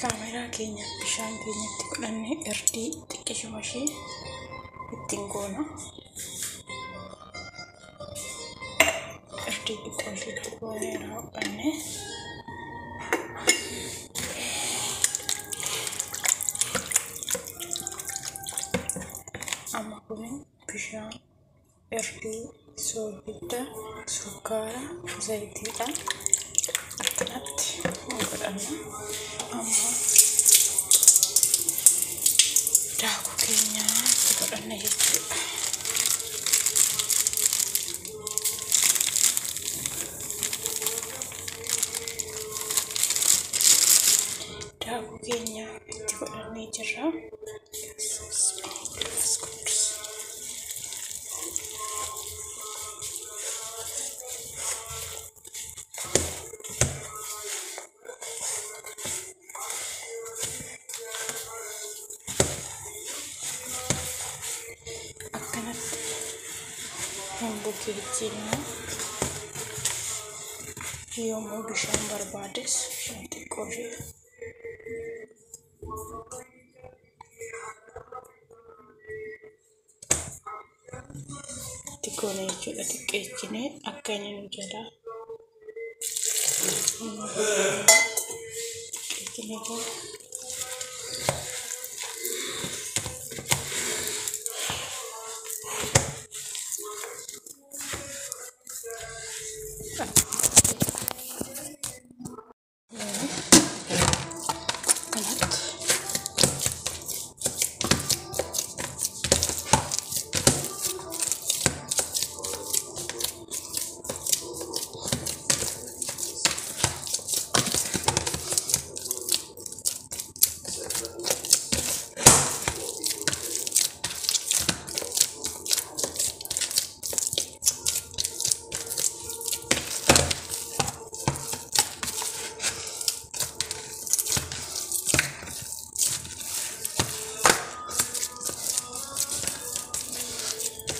Kamera keenya bishaan keenyatti godhannee irdii xiqqishuma ishee ittiin goona. Irdii xiqqoo isheetti goonee raawwanne amma kun bishaan, irdii, soogidda, sukkaara, zayitiidhaan akkanatti godhanna. Amma daakuu keenya itti godhanna jechuudha. Daakuu keenya itti godhannee jirra. Bukeejjina yommuu bishaan barbaades bishaan xiqqoo ishee itti goona jechuudha. Xiqqeechinee akka inni nu jalaa xiqqeechinee goona.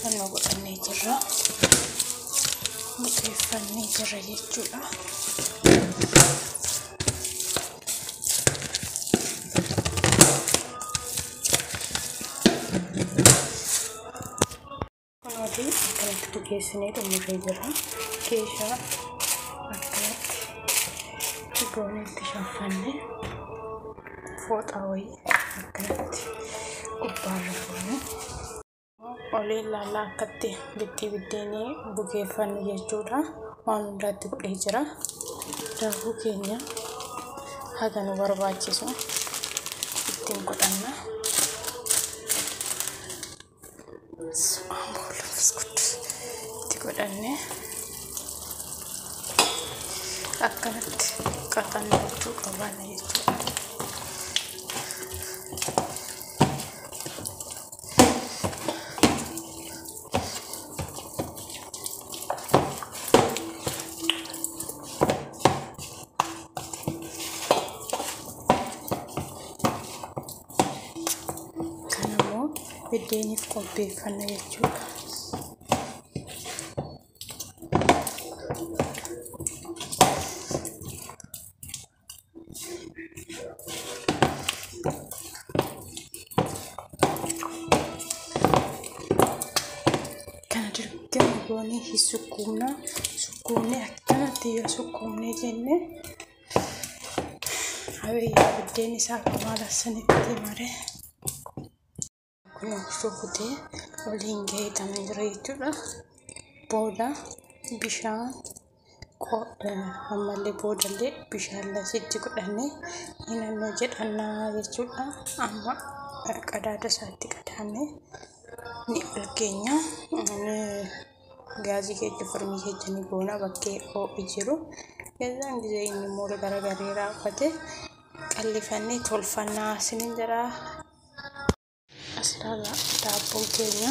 Kan godhannee jirra. Bukeeffannee jirra jechuudha. Kunooti akkanatti bukeessinee xumurree jirra. Keeshaa akkanatti gooneetti shaffannee fooxaa wayii akkanatti gubbaarra goone olee laalaa akkatti biddeenii bukeeffanne jechuudha. Waan hundaatti godhee jira. Daakuu keenya haga nu barbaachisu ittiin godhanna. Itti godhannee akkanatti qaxannachuu qabaanna jechuudha. Biddeeniif qopheeffanna jechuudha. Kana dirqama goonee hin sukkuumna. Sukkuumnee akkanatti yoo sukkuumnee jenne habeyyaa biddeen isaa maal asanitti maree Shukutee waliin gahee jira jechuudha. Booda bishaan ammallee boodallee bishaan lasitti godhannee naannoo jedhannaa jechuudha. Amma qadaada isaatti qadaannee ni olkeenya gaazii keenya firmii keenya ni goona bakkee ho'i jiru. Keessaan gisee inni immoo garagalee raawwate qallifannee tolfannaa sinin jira. Asirraa daabboon keenya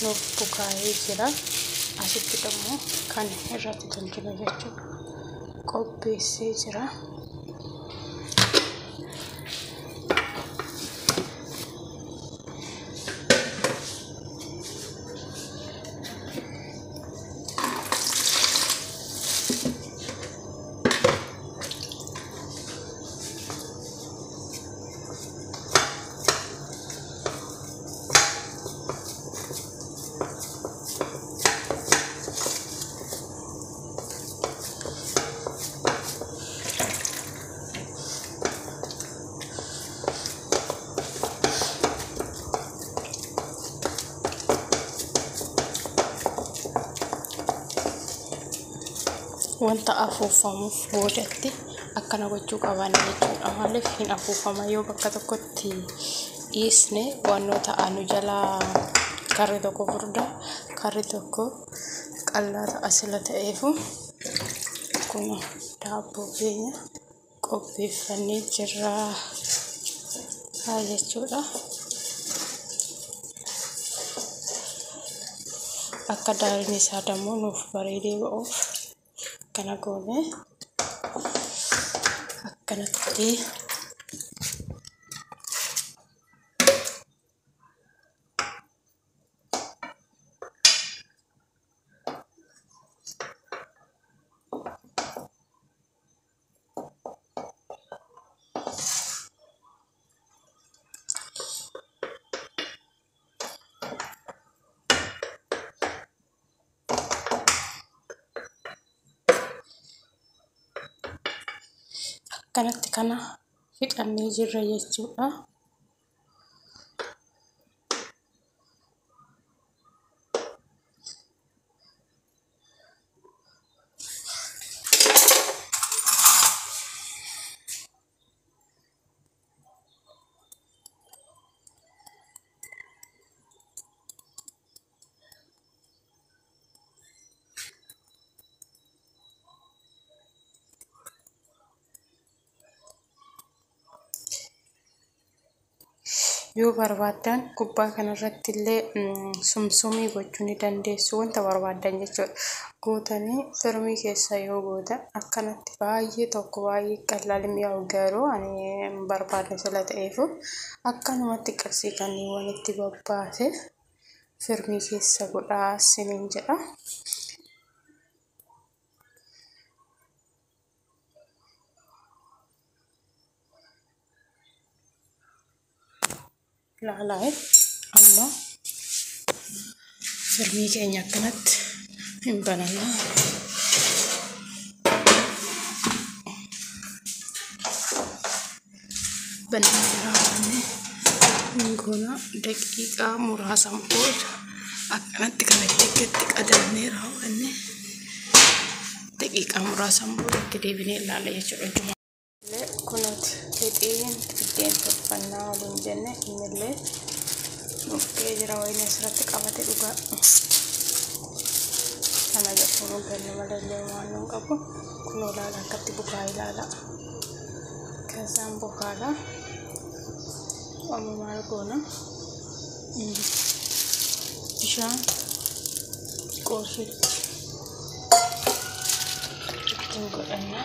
nuuf bukaa'ee jira. Asitti immoo kan irratti tolchinu jechuudha. Qopheessee jira. wanta afuufamuuf boodatti akkana gochuu qaban jechuudha. Maaliif hin afuufama yoo bakka tokkotti dhiisne wantoota aanu jalaa karri tokko furdaa karri tokko qal'aa asila ta'eefu kun daabboo keenya qopheeffannee jirra jechuudha. Akka daariin isaa dammoo nuuf bareedee ba'uuf akkana goone akkanatti kana fixannee jirra jechuudha. Yoo barbaadan gubbaa kanarratti illee sumsumii gochuu ni dandeessu. Wanta barbaadan jechuudha. Gootanii firmii keessa yoo gootan akkanatti baay'ee tokko baay'ee qal'aa mi'aawu garuu ani barbaadne sila ta'eefu akkanumatti qarsii kanneen itti babbaase firmii keessa godhaa siniin jedha. Laalaa amma firmii keenya akkanatti hin banana. Bananii goona daqiiqaa muraasan booda akkanatti kanatti qadamnee raawwanne daqiiqaa muraasan booda itti deebinee ilaalla jechuudha. Kunuuti hidhiin biddeen tolfannaa waliin jenne innillee nuufkee jira wayini asirratti qabate dhugaa kana jechuun ganni malallee waan nun qabu kunoo laala akkatti bukaa ilaala kasaan bukaadha amma maal goona bishaan qooshitti ittiin godhanna.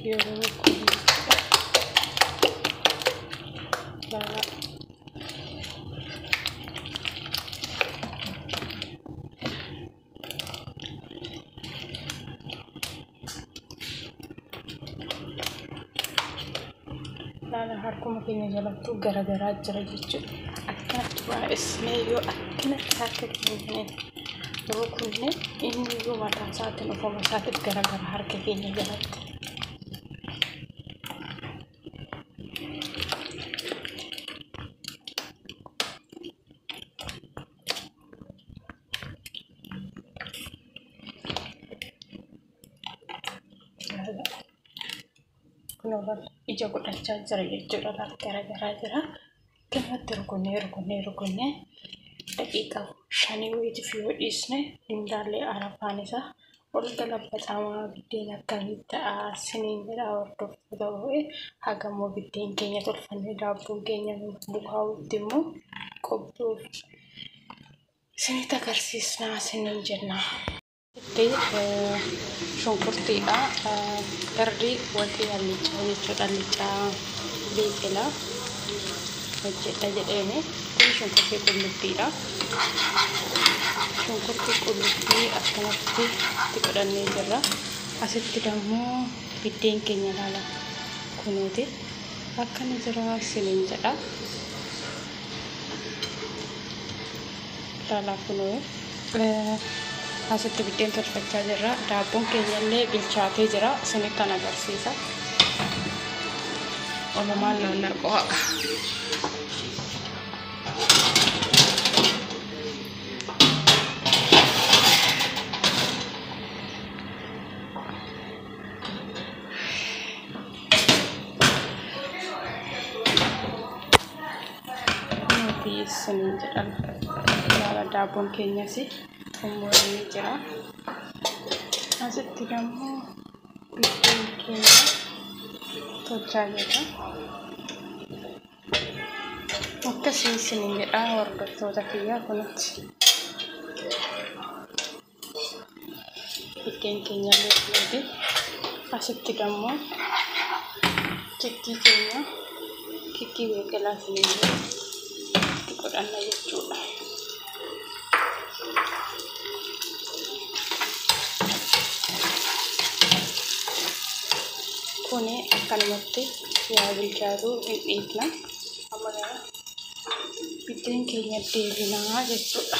Yeroo kun laala harkuma keenya jalatti garagaraa jira jechuudha. Akkanatti baay'isnee yoo akkanatti harka keenya yoo kunne inni yoo mataa isaatiin ofuma isaatiif garagara harka keenya jalatti. Ija godhachaa jira jechuudha. Lafa garagaraa jira. Kanatti rukunee daqiiqaa 5 wayiitiif yoo dhiisne indaallee arafaan isaa ol galabatamaa biddeen akkamii ta'a siniin jedha hordoftoota ta'e hagamoo biddeen keenya tolfannee daabboon keenya bukaawutti immoo qobduuf sinita agarsiisnaa siniin jenna. Shunkurtiidha. Irdii wanti allichaa jechuudha. Allichaa beekelaa hojjedha jedheeni kun shunkurtii qullubbiidha. Shunkurtii qullubbii akkanatti itti godhannee jirra. Asitti dammoo biddeen keenya laala kunuuti akkana jira siniin jedha. Laala kunuu asitti biddeen tolfachaa jirra. Daabboon keenyallee bilchaatee jira. Isinittan agarsiisa. Walumaan naannaqoo haqa. Sinin jedhama. Laala daabboon keenyas xumuramee jira. Asitti immoo biddeen keenya tolchaa jirra. Akkasii sinin jedha hordoftoota kiyyaa kunuuti. Biddeen keenya leefi asitti immoo kikkii keenya kikkii beekalaa sinin jedha. Godhanna jechuudha. Kuni akkanumatti yaa bilchaatu hin dhiifna. Amma gara biddeen keenya deebinaa jechuudha.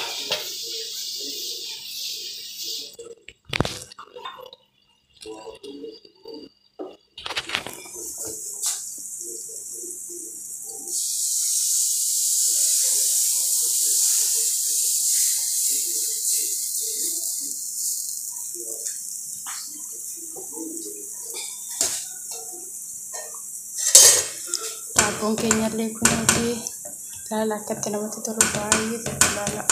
Daabboon keenyallee kunuuti laala akkatti namatti tolu baay'ee laala.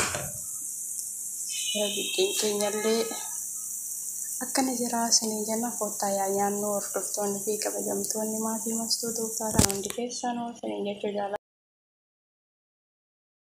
Biddeen keenyallee akkana jira sinin jenna. Koottaa yaa nyaannoo hordoftoonni fi kabajamtoonni maatii Mastuu Tooftaadhaan hundi keessanuu sinin jechuu jaalladha.